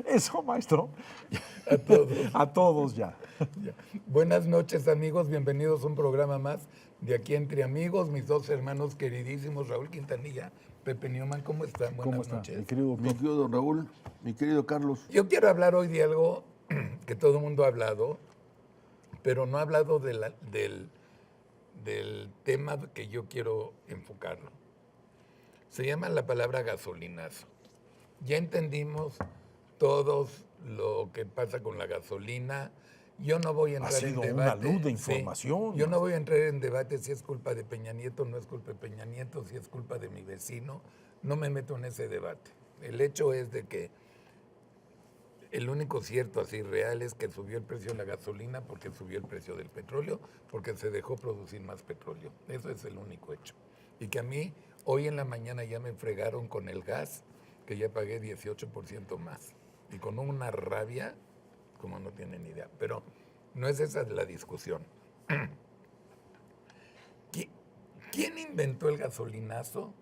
Eso, maestro. A todos. A todos ya. Ya. Buenas noches, amigos. Bienvenidos a un programa más de Aquí Entre Amigos. Mis dos hermanos queridísimos, Raúl Quintanilla, Pepe Newman. ¿Cómo están? Buenas ¿Cómo está, noches. mi querido doctor? Mi querido don Raúl, mi querido Carlos. Yo quiero hablar hoy de algo que todo el mundo ha hablado, pero no ha hablado del tema que yo quiero enfocarlo. Se llama la palabra gasolinazo. Ya entendimos todos lo que pasa con la gasolina. Yo no voy a entrar en sido debate. una luz de información. Sí, yo no voy a entrar en debate si es culpa de Peña Nieto, no es culpa de Peña Nieto, si es culpa de mi vecino. No me meto en ese debate. El hecho es de que el único cierto así real es que subió el precio de la gasolina porque subió el precio del petróleo, porque se dejó producir más petróleo. Eso es el único hecho. Y que a mí hoy en la mañana ya me fregaron con el gas, que ya pagué 18% más. Y con una rabia, como no tienen idea. Pero no es esa la discusión. ¿Quién inventó el gasolinazo?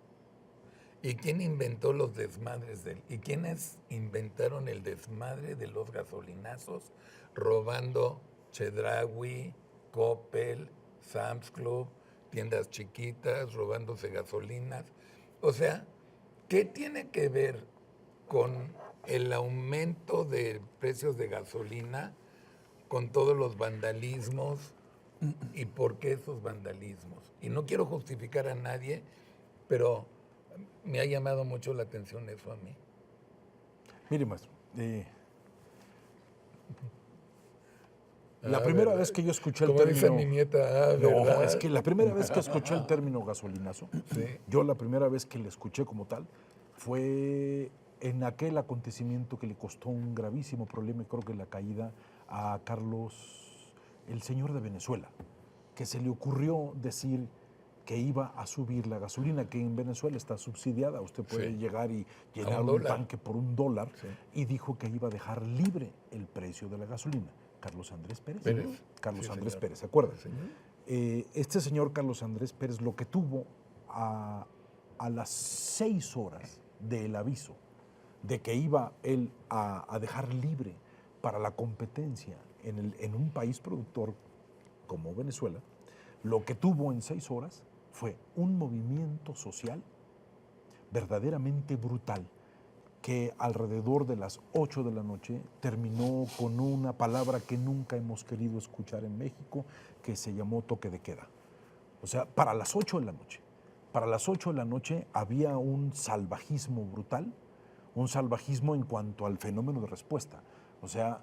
¿Y quién inventó los desmadres de él? ¿Y quiénes inventaron el desmadre de los gasolinazos? Robando Chedraui, Coppel, Sam's Club, tiendas chiquitas, robándose gasolinas. O sea, ¿qué tiene que ver con el aumento de precios de gasolina con todos los vandalismos y por qué esos vandalismos? Y no quiero justificar a nadie, pero me ha llamado mucho la atención eso a mí. Mire, maestro, la primera vez que yo escuché el Como término... dice mi nieta, No, ¿verdad? es que la primera vez que escuché el término gasolinazo, Sí. yo la primera vez que le escuché como tal fue en aquel acontecimiento que le costó un gravísimo problema, y creo que la caída a Carlos, el señor de Venezuela, que se le ocurrió decir que iba a subir la gasolina, que en Venezuela está subsidiada, usted puede Sí. llegar y llenar un un dólar. tanque por $1, Sí. y dijo que iba a dejar libre el precio de la gasolina. Carlos Andrés Pérez. Pérez. ¿No? Carlos Sí, Andrés señor. Pérez, ¿se acuerdan? Sí, señor. Este señor Carlos Andrés Pérez lo que tuvo a las 6 horas del aviso de que iba él a dejar libre para la competencia en un país productor como Venezuela, lo que tuvo en 6 horas fue un movimiento social verdaderamente brutal que alrededor de las 8 de la noche terminó con una palabra que nunca hemos querido escuchar en México, que se llamó toque de queda. O sea, para las 8 de la noche. Para las 8 de la noche había un salvajismo brutal, un salvajismo en cuanto al fenómeno de respuesta. O sea,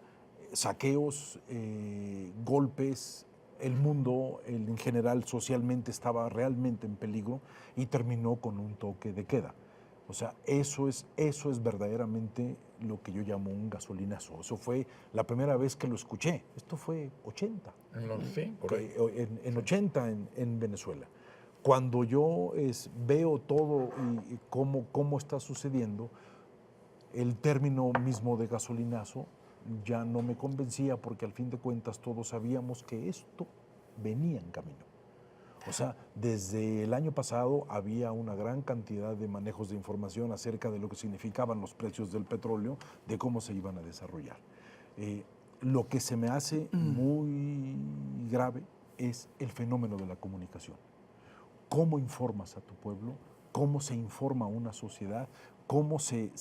saqueos, golpes, el mundo en general socialmente estaba realmente en peligro y terminó con un toque de queda. O sea, eso es verdaderamente lo que yo llamo un gasolinazo. Eso fue la primera vez que lo escuché. Esto fue 80. Sí, por ahí. En 80 en Venezuela. Cuando yo veo todo y cómo está sucediendo, el término mismo de gasolinazo ya no me convencía, porque al fin de cuentas todos sabíamos que esto venía en camino. O sea, desde el año pasado había una gran cantidad de manejos de información acerca de lo que significaban los precios del petróleo, de cómo se iban a desarrollar. Lo que se me hace muy grave es el fenómeno de la comunicación. ¿Cómo informas a tu pueblo? ¿Cómo se informa a una sociedad? ¿Cómo se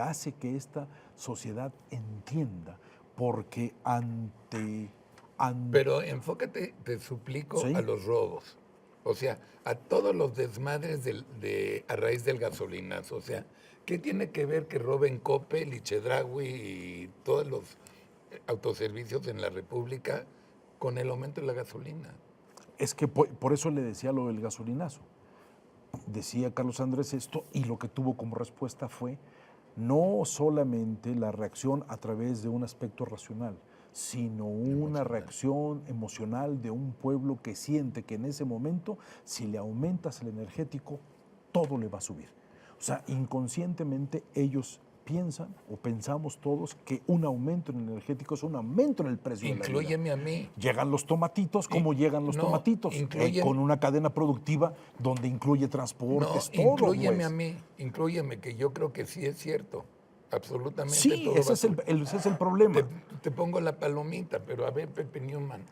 hace que esta sociedad entienda? Porque Pero enfócate, te suplico, ¿Sí? a los robos. O sea, a todos los desmadres a raíz del gasolinazo. O sea, ¿qué tiene que ver que roben Coppel y Chedraui y todos los autoservicios en la República con el aumento de la gasolina? Es que por eso le decía lo del gasolinazo. Decía Carlos Andrés esto, y lo que tuvo como respuesta fue no solamente la reacción a través de un aspecto racional, sino una reacción emocional de un pueblo que siente que en ese momento, si le aumentas el energético, todo le va a subir. O sea, inconscientemente ellos piensan o pensamos todos que un aumento en el energético es un aumento en el precio de la vida. Inclúyeme a mí. Llegan los tomatitos, ¿cómo llegan los no, tomatitos? Con una cadena productiva donde incluye transportes, todo. Inclúyeme pues. a mí, inclúyeme, que yo creo que sí es cierto. Absolutamente Sí, todo va a ese subir. es el problema. Te pongo la palomita, pero a ver, Pepe Newman,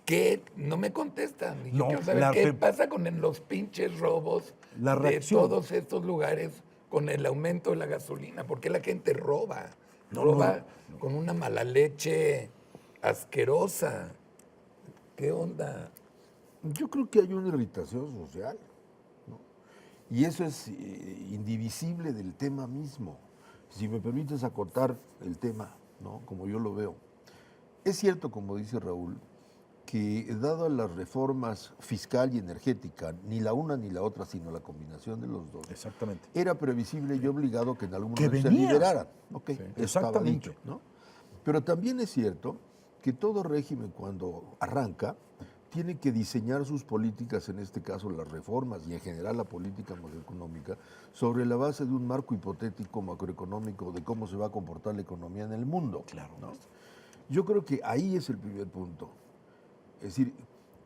¿qué? No me contestan. Y yo No, quiero saber qué pasa con los pinches robos La de reacción. todos estos lugares con el aumento de la gasolina. ¿Por qué la gente roba? No, Roba con una mala leche asquerosa. ¿Qué onda? Yo creo que hay una irritación social, ¿no? Y eso es indivisible del tema mismo. Si me permites acotar el tema, ¿no? Como yo lo veo. Es cierto, como dice Raúl, que dadas las reformas fiscal y energética, ni la una ni la otra, sino la combinación de los dos, Exactamente. era previsible y obligado que en algún Que momento se venía. liberaran. Ok, estaba Exactamente. dicho, ¿no? Pero también es cierto que todo régimen cuando arranca tiene que diseñar sus políticas, en este caso las reformas y en general la política macroeconómica, sobre la base de un marco hipotético macroeconómico de cómo se va a comportar la economía en el mundo. Claro. ¿no? Yo creo que ahí es el primer punto. Es decir,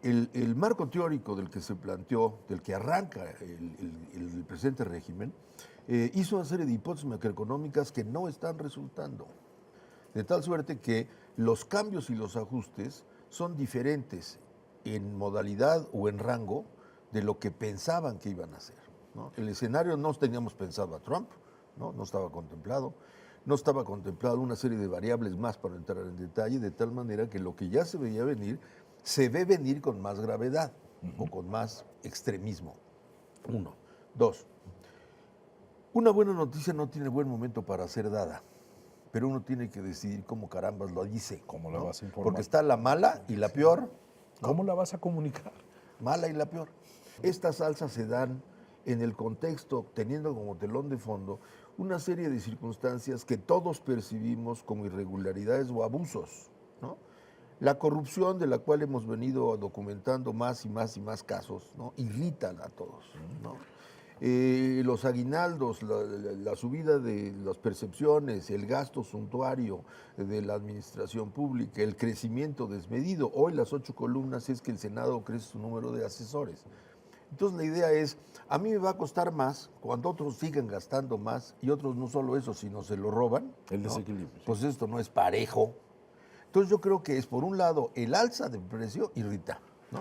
el marco teórico del que se planteó, del que arranca el presente régimen, hizo una serie de hipótesis macroeconómicas que no están resultando. De tal suerte que los cambios y los ajustes son diferentes en modalidad o en rango de lo que pensaban que iban a hacer. ¿no? El escenario no teníamos pensado a Trump, no estaba contemplado. No estaba contemplado una serie de variables más para entrar en detalle, de tal manera que lo que ya se veía venir, se ve venir con más gravedad o con más extremismo. Uno. Dos, una buena noticia no tiene buen momento para ser dada, pero uno tiene que decidir cómo carambas lo dice. ¿Cómo la vas a informar? Porque está la mala y la peor. ¿Cómo la vas a comunicar? Mala y la peor. Estas alzas se dan en el contexto, teniendo como telón de fondo una serie de circunstancias que todos percibimos como irregularidades o abusos. ¿no? La corrupción, de la cual hemos venido documentando más y más y más casos, ¿no? irrita a todos. ¿no? Los aguinaldos, la subida de las percepciones, el gasto suntuario de la administración pública, el crecimiento desmedido. Hoy las 8 columnas es que el Senado crece su número de asesores. Entonces la idea es, a mí me va a costar más cuando otros sigan gastando más y otros no solo eso, sino se lo roban. El desequilibrio. ¿no? Pues esto no es parejo. Entonces yo creo que es, por un lado, el alza de precio irrita, ¿no?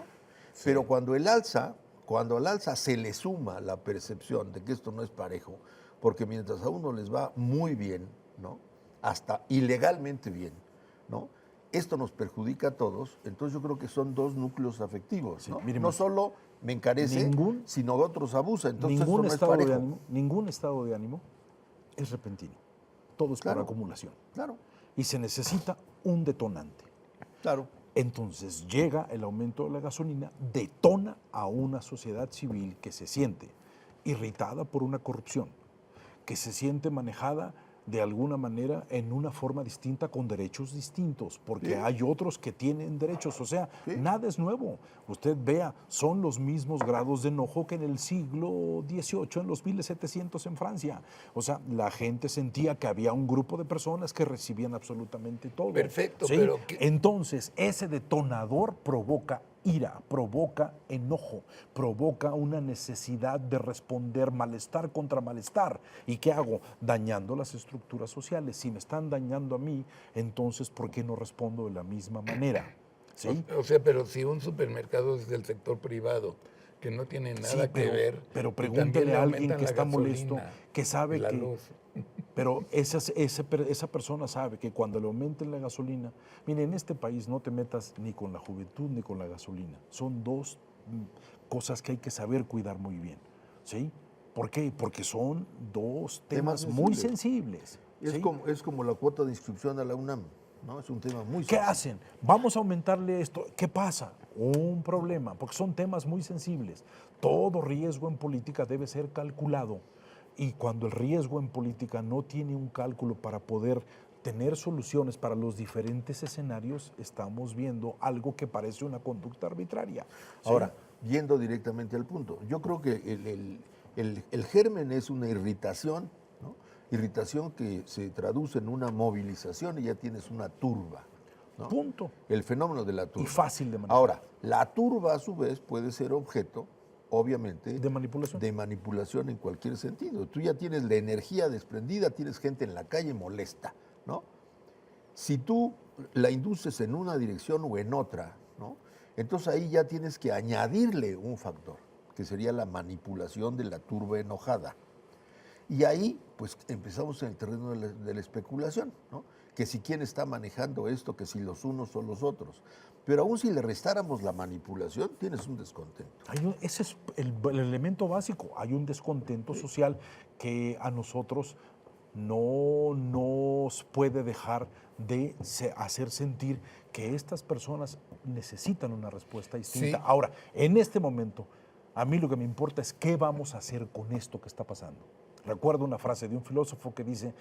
Sí. Pero cuando al alza se le suma la percepción de que esto no es parejo, porque mientras a uno les va muy bien, ¿no? Hasta ilegalmente bien, ¿no? Esto nos perjudica a todos, entonces yo creo que son dos núcleos afectivos, ¿no? Sí, No solo me encarece, sino de otros abusa, entonces ningún esto no es parejo. Ningún estado de ánimo es repentino, todo es por acumulación. Claro. Y se necesita un detonante. Claro. Entonces llega el aumento de la gasolina, detona a una sociedad civil que se siente irritada por una corrupción, que se siente manejada de alguna manera en una forma distinta con derechos distintos, porque hay otros que tienen derechos, o sea, nada es nuevo. Usted vea, son los mismos grados de enojo que en el siglo XVIII, en los 1700 en Francia. O sea, la gente sentía que había un grupo de personas que recibían absolutamente todo. Perfecto, ¿sí? pero... Entonces, ese detonador provoca ira, provoca enojo, provoca una necesidad de responder malestar contra malestar. ¿Y qué hago? Dañando las estructuras sociales. Si me están dañando a mí, entonces ¿por qué no respondo de la misma manera? ¿Sí? O sea, pero si un supermercado es del sector privado, que no tiene nada que ver. Pero pregúntele a alguien que está molesto, que sabe la que... luz. Pero esa persona sabe que cuando le aumenten la gasolina, mire, en este país no te metas ni con la juventud ni con la gasolina. Son dos cosas que hay que saber cuidar muy bien. ¿Sí? ¿Por qué? Porque son dos temas muy sensibles. ¿sí? Es como la cuota de inscripción a la UNAM. ¿no? Es un tema muy sensible. ¿Qué hacen? Vamos a aumentarle esto. ¿Qué pasa? Un problema, porque son temas muy sensibles. Todo riesgo en política debe ser calculado. Y cuando el riesgo en política no tiene un cálculo para poder tener soluciones para los diferentes escenarios, estamos viendo algo que parece una conducta arbitraria. ¿sí? Ahora, yendo directamente al punto, yo creo que el germen es una irritación, ¿no? Irritación que se traduce en una movilización y ya tienes una turba. ¿no? Punto. El fenómeno de la turba. Y fácil de manejar. Ahora, la turba a su vez puede ser objeto obviamente, De manipulación. en cualquier sentido. Tú ya tienes la energía desprendida, tienes gente en la calle molesta, ¿no? Si tú la induces en una dirección o en otra, ¿no? Entonces ahí ya tienes que añadirle un factor, que sería la manipulación de la turba enojada. Y ahí, pues, empezamos en el terreno de la especulación, ¿no? Que si quién está manejando esto, que si los unos o los otros. Pero aún si le restáramos la manipulación, tienes un descontento. Ese es el elemento básico. Hay un descontento social que a nosotros no nos puede dejar de hacer sentir que estas personas necesitan una respuesta distinta. Sí. Ahora, en este momento, a mí lo que me importa es qué vamos a hacer con esto que está pasando. Recuerdo una frase de un filósofo que dice,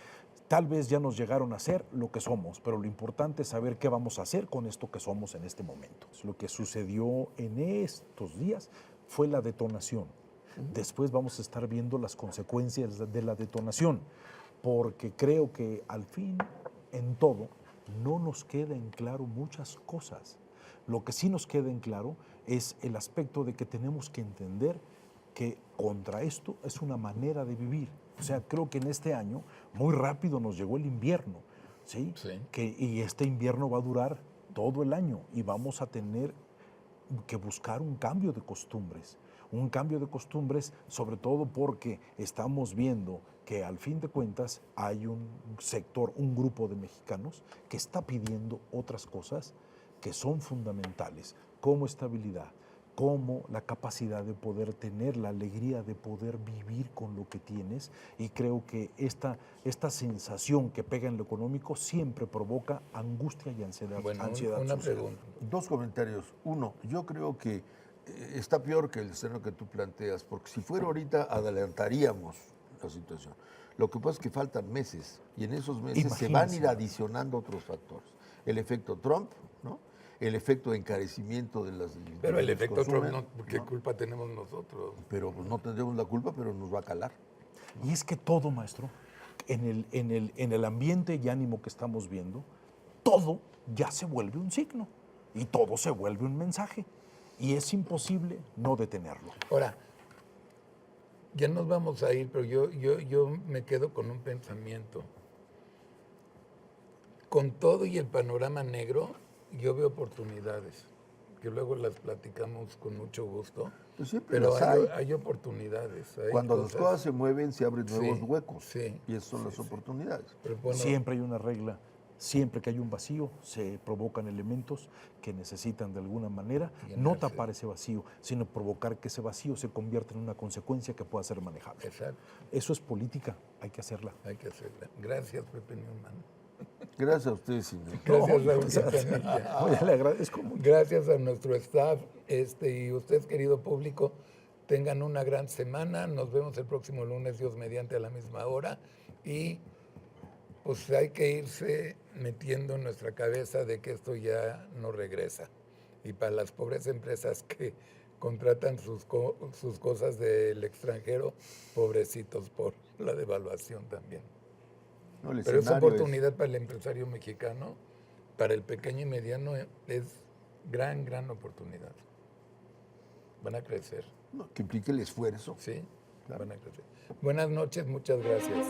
tal vez ya nos llegaron a ser lo que somos, pero lo importante es saber qué vamos a hacer con esto que somos en este momento. Lo que sucedió en estos días fue la detonación. Después vamos a estar viendo las consecuencias de la detonación, porque creo que al fin, en todo, no nos queda en claro muchas cosas. Lo que sí nos queda en claro es el aspecto de que tenemos que entender que contra esto es una manera de vivir. O sea, creo que en este año muy rápido nos llegó el invierno, ¿sí? Sí. Y este invierno va a durar todo el año y vamos a tener que buscar un cambio de costumbres. Un cambio de costumbres, sobre todo porque estamos viendo que al fin de cuentas hay un sector, un grupo de mexicanos que está pidiendo otras cosas que son fundamentales, como estabilidad, como la capacidad de poder tener la alegría de poder vivir con lo que tienes, y creo que esta sensación que pega en lo económico siempre provoca angustia y ansiedad, Bueno, ansiedad una social. pregunta. Dos comentarios. Uno, yo creo que está peor que el escenario que tú planteas, porque si fuera ahorita adelantaríamos la situación. Lo que pasa es que faltan meses y en esos meses se van a ir Imagínense. adicionando otros factores. El efecto Trump, ¿no? El efecto de encarecimiento de las... Pero de el los que efecto Trump, consumen, ¿qué ¿no? culpa tenemos nosotros? Pero pues, no tendremos la culpa, pero nos va a calar. Y es que todo, maestro, en el ambiente y ánimo que estamos viendo, todo ya se vuelve un signo y todo se vuelve un mensaje. Y es imposible no detenerlo. Ahora, ya nos vamos a ir, pero yo me quedo con un pensamiento. Con todo y el panorama negro, yo veo oportunidades, que luego las platicamos con mucho gusto. Pues siempre Pero las hay oportunidades. Hay Cuando las cosas se mueven, se abren nuevos Sí, huecos. sí, Y esas son sí, las sí. oportunidades. Pero bueno, Siempre hay una regla, siempre que hay un vacío, se provocan elementos que necesitan de alguna manera no Llenarse. tapar ese vacío, sino provocar que ese vacío se convierta en una consecuencia que pueda ser manejable. exacto, Eso es política, hay que hacerla. hay que hacerla. Gracias, Pepe Newman. Gracias a ustedes, señor. Gracias, No, Raúl pues, Quintanilla. Oye, le agradezco mucho. Gracias a nuestro staff y ustedes, querido público, tengan una gran semana. Nos vemos el próximo lunes, Dios mediante, a la misma hora. Y pues hay que irse metiendo en nuestra cabeza de que esto ya no regresa. Y para las pobres empresas que contratan sus cosas del extranjero, pobrecitos por la devaluación también. No, el Pero esa escenario oportunidad para el empresario mexicano, para el pequeño y mediano, es gran oportunidad. Van a crecer, no, que implique el esfuerzo. ¿sí? Claro. Van a crecer. Buenas noches, muchas gracias.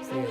Sí.